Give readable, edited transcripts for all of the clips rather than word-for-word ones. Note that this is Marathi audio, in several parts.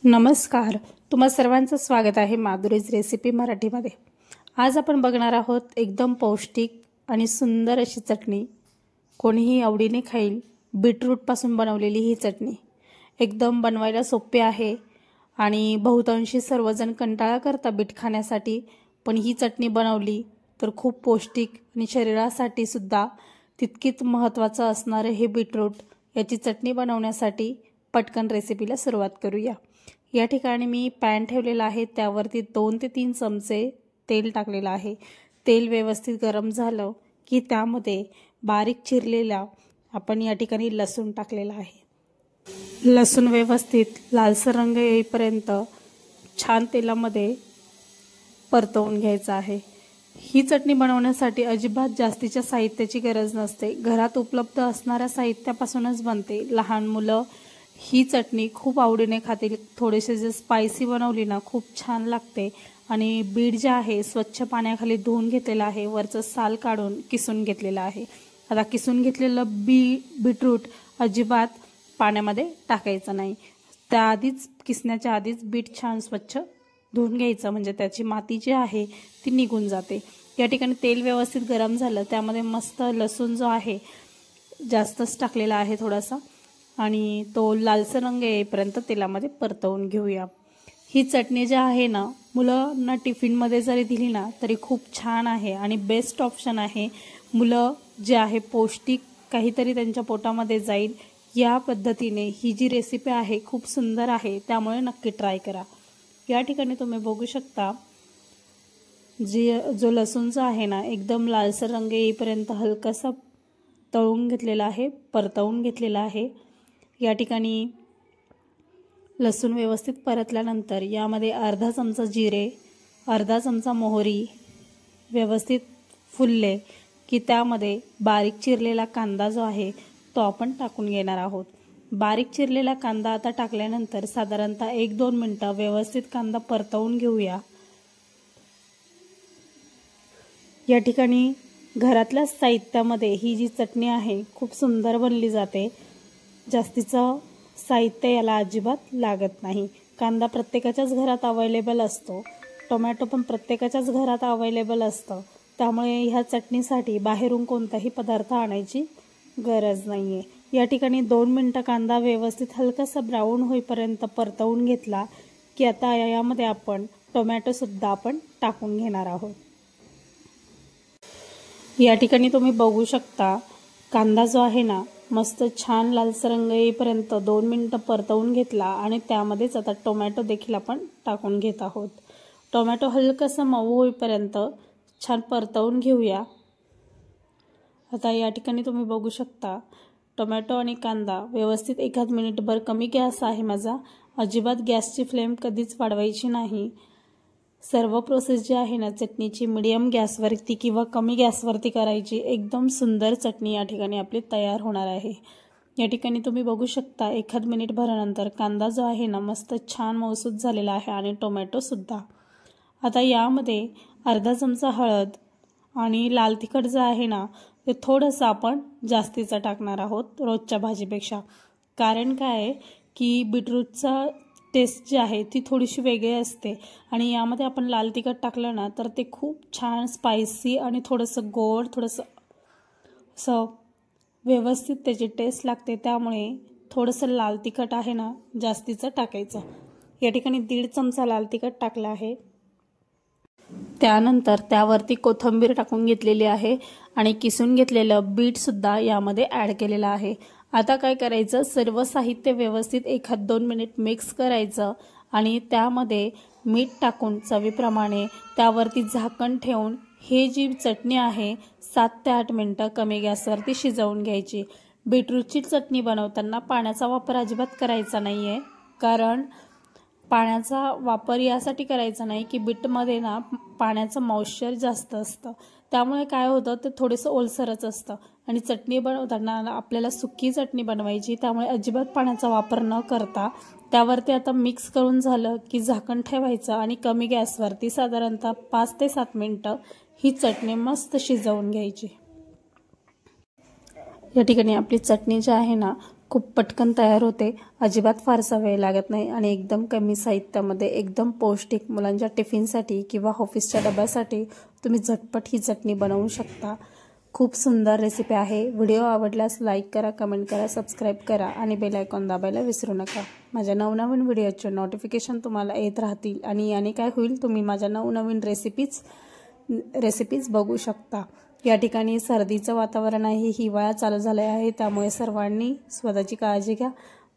नमस्कार, तुम्हा सर्वांचं स्वागत आहे माधुरीज रेसिपी मराठीमध्ये। आज आपण बघणार आहोत एकदम पौष्टिक आणि सुंदर अशी चटणी। कोणीही आवडीने खाईल। बीटरूट पासून बनवलेली ही चटणी एकदम बनवायला सोपी आहे आणि बहुतांशी सर्वजण कंटाळा करतात बीट खाण्यासाठी, पण ही चटणी बनवली तर खूप पौष्टिक आणि शरीरासाठी सुद्धा तितकीच महत्त्वाचं असणारे हे बीटरूट। याची चटणी बनवण्यासाठी पटकन रेसिपीला सुरुवात करूया। या ठिकाणी मी पॅन ठेवलेला आहे, त्यावरती 2 ते 3 चमचे तेल टाकलेला आहे। तेल व्यवस्थित गरम झालं की त्यामध्ये बारीक चिरलेला आपण या ठिकाणी लसूण टाकलेला आहे। लसूण व्यवस्थित लालसर रंग येईपर्यंत छान तेलामध्ये परतवून घ्यायचा आहे। ही चटणी बनवण्यासाठी अजिबात जास्तीच्या साहित्याची गरज नसते, घरात उपलब्ध असणाऱ्या साहित्यापासूनच बनते। लहान मुलं ही चटणी खूप आवडीने खातील। थोडेसे जे स्पायसी बनवली ना खूप छान लागते। आणि बीट जे आहे स्वच्छ पाण्याखाली धुवून घेतलेला आहे, वरचं साल काढून किसून घेतलेला आहे। आता किसून घेतलेलं बीटरूट अजिबात पाण्यामध्ये टाकायचं नाही, त्याआधीच किसण्याच्या आधीच बीट छान स्वच्छ धुवून घ्यायचं, म्हणजे त्याची माती जी आहे ती निघून जाते। या ठिकाणी तेल व्यवस्थित गरम झालं, त्यामध्ये मस्त लसूण जो आहे जास्तच टाकलेला आहे थोडासा, आणि तो लालसर रंग येईपर्यंत तेलामध्ये परतवून घेऊया। ही चटणी जी आहे ना मुलांना टिफिनमध्ये जरी दिली ना तरी खूप छान आहे आणि बेस्ट ऑप्शन आहे। मुलं जे आहे पौष्टिक काहीतरी त्यांच्या पोटामध्ये जाईल या पद्धतीने ही जी रेसिपी आहे खूप सुंदर आहे, त्यामुळे नक्की ट्राय करा। या ठिकाणी तुम्ही बघू शकता जो लसूण जो आहे ना एकदम लालसर रंग येईपर्यंत हलकासा तळून घेतलेला आहे, परतवून घेतलेला आहे। या ठिकाणी लसूण व्यवस्थित परतल्यानंतर यामध्ये अर्धा चमचा जिरे, अर्धा चमचा मोहरी व्यवस्थित फुलले की त्यामध्ये बारीक चिरलेला कांदा जो आहे तो आपण टाकून घेणार आहोत। बारीक चिरलेला कांदा आता टाकल्यानंतर साधारणतः 1-2 मिनिटं व्यवस्थित कांदा परतवून घेऊया। या ठिकाणी घरातल्या साहित्यामध्ये ही जी चटणी आहे खूप सुंदर बनली जाते। जास्तीचं साहित्य याला अजिबात लागत नाही। कांदा प्रत्येकाच्याच घरात अवेलेबल असतो, टोमॅटो पण प्रत्येकाच्याच घरात अवेलेबल असतं, त्यामुळे ह्या चटणीसाठी बाहेरून कोणताही पदार्थ आणायची गरज नाहीये। या ठिकाणी 2 मिनिटं कांदा व्यवस्थित हलकासा ब्राऊन होईपर्यंत परतवून घेतला की आता यामध्ये आपण टोमॅटो सुद्धा आपण टाकून घेणार आहोत। या ठिकाणी तुम्ही बघू शकता कांदा जो आहे ना मस्त छान लालसर रंग येईपर्यंत 2 मिनिटं परतवून घेतला आणि त्यामध्येच आता टोमॅटो देखील आपण टाकून घेत आहोत। टोमॅटो हलकासा मऊ होईपर्यंत छान परतवून घेऊया। आता या ठिकाणी तुम्ही बघू शकता टोमॅटो आणि कांदा व्यवस्थित 1 मिनिटभर, कमी गॅस आहे माझा, अजिबात गॅसची फ्लेम कधीच वाढवायची नाही। सर्व प्रोसेस जी आहे ना चटणीची मीडियम गॅसवरती किंवा कमी गॅसवरती करायची। एकदम सुंदर चटणी या ठिकाणी आपली तयार होणार आहे। या ठिकाणी तुम्ही बघू शकता 1 मिनिट भरानंतर कांदा जो आहे ना मस्त छान मऊसूत झालेला आहे आणि टोमॅटो सुद्धा। आता यामध्ये अर्धा चमचा हळद आणि लाल तिखट जे आहे ना ते थोडंसं आपण जास्तीचं टाकणार आहोत रोजच्या भाजीपेक्षा। कारण काय आहे की बीटरूटचा टेस्ट जी आहे ती थोडीशी वेगळी असते आणि यामध्ये आपण लाल तिखट टाकलं ना तर ते खूप छान स्पायसी आणि थोडंसं गोड, थोडंसं व्यवस्थित त्याची टेस्ट लागते, त्यामुळे थोडंसं लाल तिखट आहे ना जास्तीचं टाकायचं। या ठिकाणी 1.5 चमचा लाल तिखट टाकलं आहे। त्यानंतर त्यावरती कोथिंबीर टाकून घेतलेली आहे आणि किसून घेतलेलं बीट सुद्धा यामध्ये ॲड केलेलं आहे। आता काय करायचं, सर्व साहित्य व्यवस्थित 1-2 मिनिट मिक्स करायचं आणि त्यामध्ये मीठ टाकून चवीप्रमाणे त्यावरती झाकण ठेवून ही जी चटणी आहे 7 ते 8 मिनिटं कमी गॅसवरती शिजवून घ्यायची। बीटरूटची चटणी बनवताना पाण्याचा वापर अजिबात करायचा नाहीये, कारण पाण्याचा वापर यासाठी करायचा नाही की बीटमध्ये ना पाण्याचं मॉइश्चर जास्त असतं, त्यामुळे काय होतं ते थोडंसं ओलसरच असतं आणि चटणी बनवताना आपल्याला सुकी चटणी बनवायची, त्यामुळे अजिबात पाण्याचा वापर न करता त्यावरती आता मिक्स करून झालं की झाकण ठेवायचं आणि कमी गॅसवरती साधारणतः 5 ते 7 मिनिटं ही चटणी मस्त शिजवून घ्यायची। या ठिकाणी आपली चटणी जी आहे ना खूप पटकन तयार होते, अजिबात फारसा वेळ लागत नाही आणि एकदम कमी साहित्यामध्ये एकदम पौष्टिक मुलांच्या टिफिनसाठी किंवा ऑफिसच्या डब्यासाठी तुम्ही झटपट ही चटणी बनवू शकता। खूप सुंदर रेसिपी आहे। व्हिडिओ आवडल्यास लाईक करा, कमेंट करा, सबस्क्राईब करा आणि बेल आयकॉन दाबायला विसरू नका। माझ्या नवनवीन व्हिडिओचे नोटिफिकेशन तुम्हाला येत राहतील आणि याने काय होईल, तुम्ही माझ्या नवनवीन रेसिपीज बघू शकता। या ठिकाणी सर्दीचं वातावरण आहे, हिवाळा चालू झाला आहे, त्यामुळे सर्वांनी स्वतःची काळजी घ्या,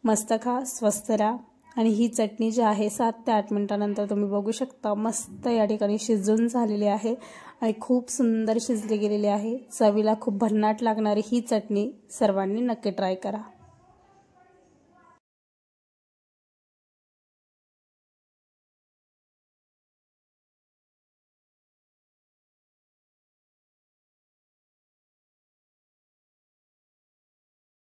मस्त खा, स्वस्थ राहा। आणि ही चटणी जी आहे 7 ते 8 मिनिटांनंतर तुम्ही बघू शकता मस्त या ठिकाणी शिजून झालेली आहे आणि खूप सुंदर शिजली गेलेली आहे। चवीला खूप भन्नाट लागणारी ही चटणी सर्वांनी नक्की ट्राय करा।